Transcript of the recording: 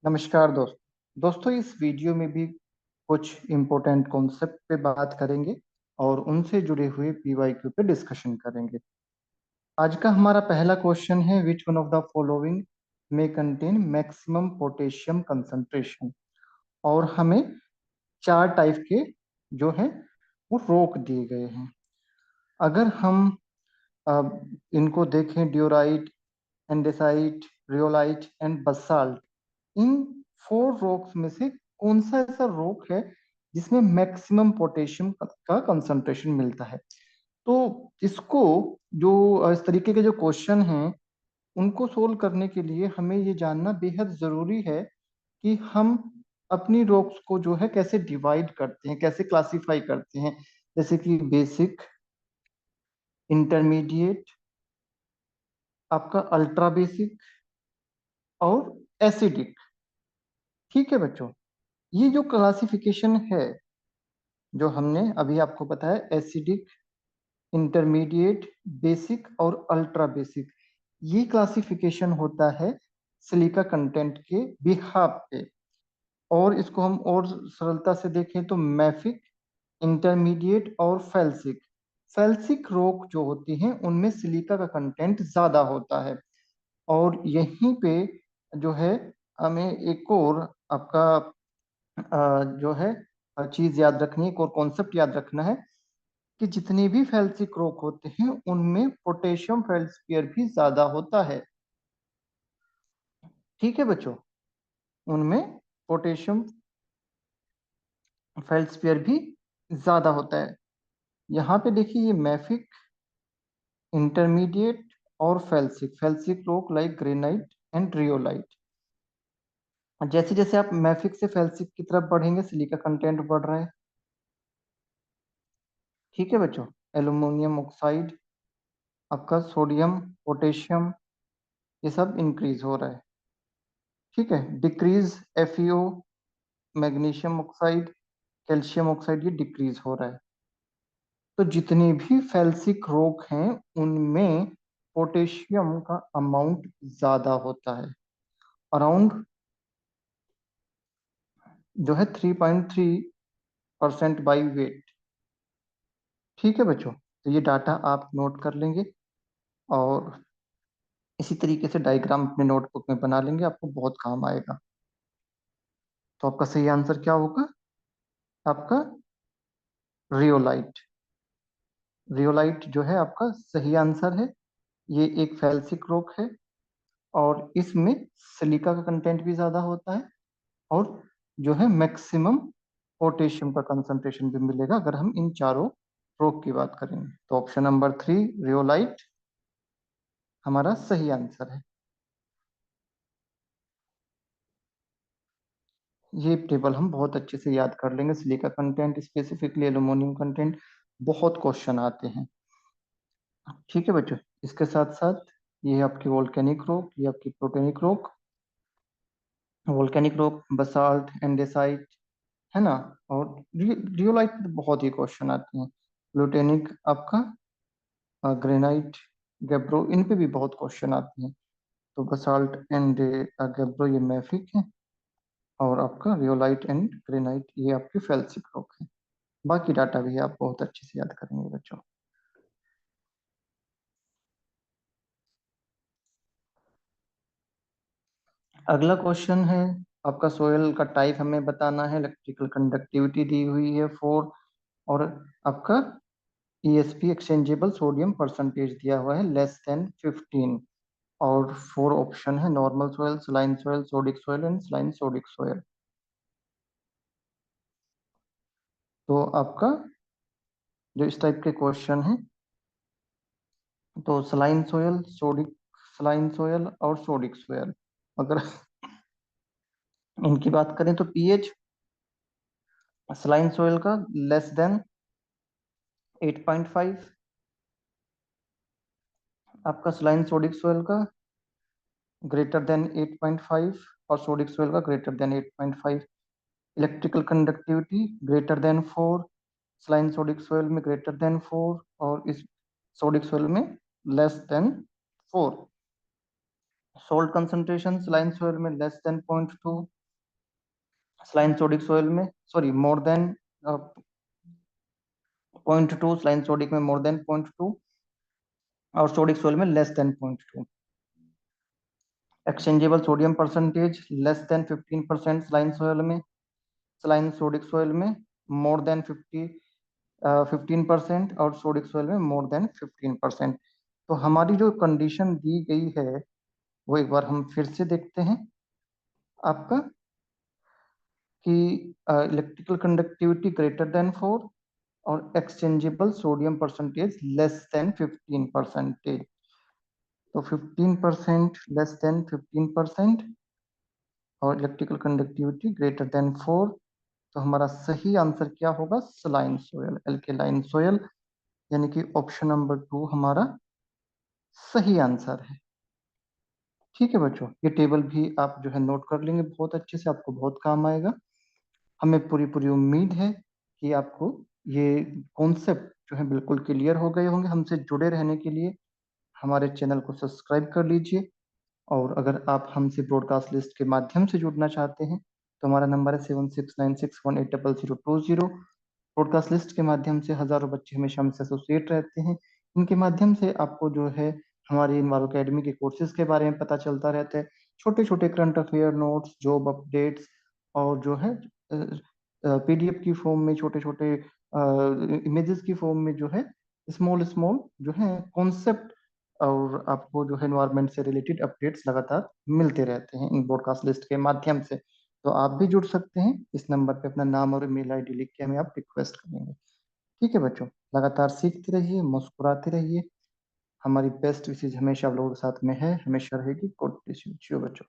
नमस्कार दोस्तों इस वीडियो में भी कुछ इम्पोर्टेंट कॉन्सेप्ट पे बात करेंगे और उनसे जुड़े हुए पीवाईक्यू पे डिस्कशन करेंगे। आज का हमारा पहला क्वेश्चन है, which one of the following में कंटेन मैक्सिमम पोटेशियम कंसंट्रेशन। और हमें चार टाइप के जो है वो रोक दिए गए हैं। अगर हम इनको देखें, diorite, andesite, rhyolite and basalt, इन फोर रॉक्स में से कौन सा ऐसा रॉक है जिसमें मैक्सिमम पोटेशियम का कंसंट्रेशन मिलता है। तो इसको जो इस तरीके के जो क्वेश्चन हैं उनको सोल्व करने के लिए हमें ये जानना बेहद जरूरी है कि हम अपनी रॉक्स को जो है कैसे डिवाइड करते हैं, कैसे क्लासिफाई करते हैं। जैसे कि बेसिक, इंटरमीडिएट, आपका अल्ट्रा बेसिक और एसिडिक। ठीक है बच्चों, ये जो क्लासिफिकेशन है जो हमने अभी आपको बताया, एसिडिक, इंटरमीडिएट, बेसिक और अल्ट्रा बेसिक, ये क्लासिफिकेशन होता है सिलिका कंटेंट के बिहाफ पे। और इसको हम और सरलता से देखें तो मैफिक, इंटरमीडिएट और फेल्सिक। फेल्सिक रॉक जो होती हैं उनमें सिलिका का कंटेंट ज्यादा होता है। और यहीं पे जो है हमें एक और आपका जो है चीज याद रखनी है, एक और कॉन्सेप्ट याद रखना है कि जितने भी फेल्सिक रॉक होते हैं उनमें पोटेशियम फेल्सपियर भी ज्यादा होता है। ठीक है बच्चों, उनमें पोटेशियम फेल्सपियर भी ज्यादा होता है। यहाँ पे देखिए, ये मैफिक, इंटरमीडिएट और felsic, felsic rock like granite and rhyolite. जैसे जैसे आप मैफिक से फेल्सिक की तरफ बढ़ेंगे सिलिका कंटेंट बढ़ रहा है। ठीक है बच्चों, एल्यूमिनियम ऑक्साइड, आपका सोडियम, पोटेशियम, ये सब इंक्रीज हो रहा है। ठीक है, decrease FEO, magnesium oxide, calcium oxide, ये डिक्रीज हो रहा है। तो जितने भी फेल्सिक रॉक हैं उनमें पोटेशियम का अमाउंट ज्यादा होता है, अराउंड जो है 3.3% बाई वेट। ठीक है बच्चों, तो ये डाटा आप नोट कर लेंगे और इसी तरीके से डायग्राम अपने नोटबुक में बना लेंगे, आपको बहुत काम आएगा। तो आपका सही आंसर क्या होगा? आपका रियोलाइट। रियोलाइट जो है आपका सही आंसर है। ये एक फेल्सिक रॉक है और इसमें सिलिका का कंटेंट भी ज्यादा होता है और जो है मैक्सिमम पोटेशियम का कंसंट्रेशन भी मिलेगा अगर हम इन चारों रॉक की बात करें। तो ऑप्शन नंबर 3, रियोलाइट, हमारा सही आंसर है। ये टेबल हम बहुत अच्छे से याद कर लेंगे, silica content, specifically aluminium content, बहुत क्वेश्चन आते हैं। ठीक है बच्चों, इसके साथ साथ ये आपकी वोल्केनिक रॉक, ये आपकी plutonic rock. Volcanic rock, basalt, andesite, है ना। और रियोलाइट पे तो बहुत ही क्वेश्चन आते हैं। प्लूटेनिक आपका, ग्रेनाइट, गेब्रो, इन पे भी बहुत क्वेश्चन आते हैं। तो बसाल्ट एंड गेब्रो ये मैफिक है और आपका रियोलाइट एंड ग्रेनाइट ये आपकी फेल्सिक रॉक है। बाकी डाटा भी आप बहुत अच्छे से याद करेंगे बच्चों। अगला क्वेश्चन है आपका, सोयल का टाइप हमें बताना है, इलेक्ट्रिकल कंडक्टिविटी दी हुई है 4, और आपका ईएसपी एक्सचेंजेबल सोडियम परसेंटेज दिया हुआ है <15। और 4 ऑप्शन है, normal soil, saline soil, sodic soil and saline sodic soil. तो आपका जो इस टाइप के क्वेश्चन है, तो saline soil, sodic, saline soil और सोडिक सोयल, अगर इनकी बात करें तो पीएच सलाइन सोयल का < 8.5, आपका सलाइन सोडिक सोयल का <8.5 और सोडिक सोयल का <8.5। Electrical conductivity <4, saline sodic soil में <4 और इस सोडिक सोयल में <4। सॉल्ट कंसंट्रेशन सलाइन सोयल में less than 0.2, saline sodic soil में sorry more than 0.2, saline sodic में मोर देन 0.2 और सोडिक सोयल में less than 0.2। Exchangeable sodium percentage less than 15% saline soil में, सलाइन सोडिक सोयल में more then 15% और sodic soil में more then 15%। तो हमारी जो कंडीशन दी गई है वो एक बार हम फिर से देखते हैं आपका कि इलेक्ट्रिकल कंडक्टिविटी ग्रेटर देन 4 और exchangeable sodium percentage less than 15%। तो 15% लेस देन 15% और इलेक्ट्रिकल कंडक्टिविटी ग्रेटर देन 4। तो हमारा सही आंसर क्या होगा? सलाइन सोयल, एल्केलाइन सोयल, यानी कि ऑप्शन नंबर 2 हमारा सही आंसर है। ठीक है बच्चों, ये टेबल भी आप जो है नोट कर लेंगे बहुत अच्छे से, आपको बहुत काम आएगा। हमें पूरी पूरी उम्मीद है कि आपको ये कॉन्सेप्ट जो है बिल्कुल क्लियर हो गए होंगे। हमसे जुड़े रहने के लिए हमारे चैनल को सब्सक्राइब कर लीजिए, और अगर आप हमसे ब्रॉडकास्ट लिस्ट के माध्यम से जुड़ना चाहते हैं तो हमारा नंबर है 7696180020। ब्रॉडकास्ट लिस्ट के माध्यम से हजारों बच्चे हमेशा हमसे एसोसिएट रहते हैं। इनके माध्यम से आपको जो है हमारी इन्वाल्व अकेडमी के कोर्सेज के बारे में पता चलता रहता है। छोटे छोटे current affair notes, job updates और जो है पीडीएफ की फॉर्म में, छोटे छोटे इमेजेस की फॉर्म में जो है स्मॉल स्मॉल जो है कॉन्सेप्ट और आपको जो है एनवायरनमेंट से रिलेटेड अपडेट्स लगातार मिलते रहते हैं इन ब्रॉडकास्ट लिस्ट के माध्यम से। तो आप भी जुड़ सकते हैं, इस नंबर पे अपना नाम और ईमेल आईडी लिख के हमें आप रिक्वेस्ट करेंगे। ठीक है बच्चों, लगातार सीखते रहिए, मुस्कुराते रहिए। हमारी बेस्ट विशेष हमेशा आप लोगों के साथ में है, हमेशा रहेगी। गॉड ब्लेस यू बच्चों।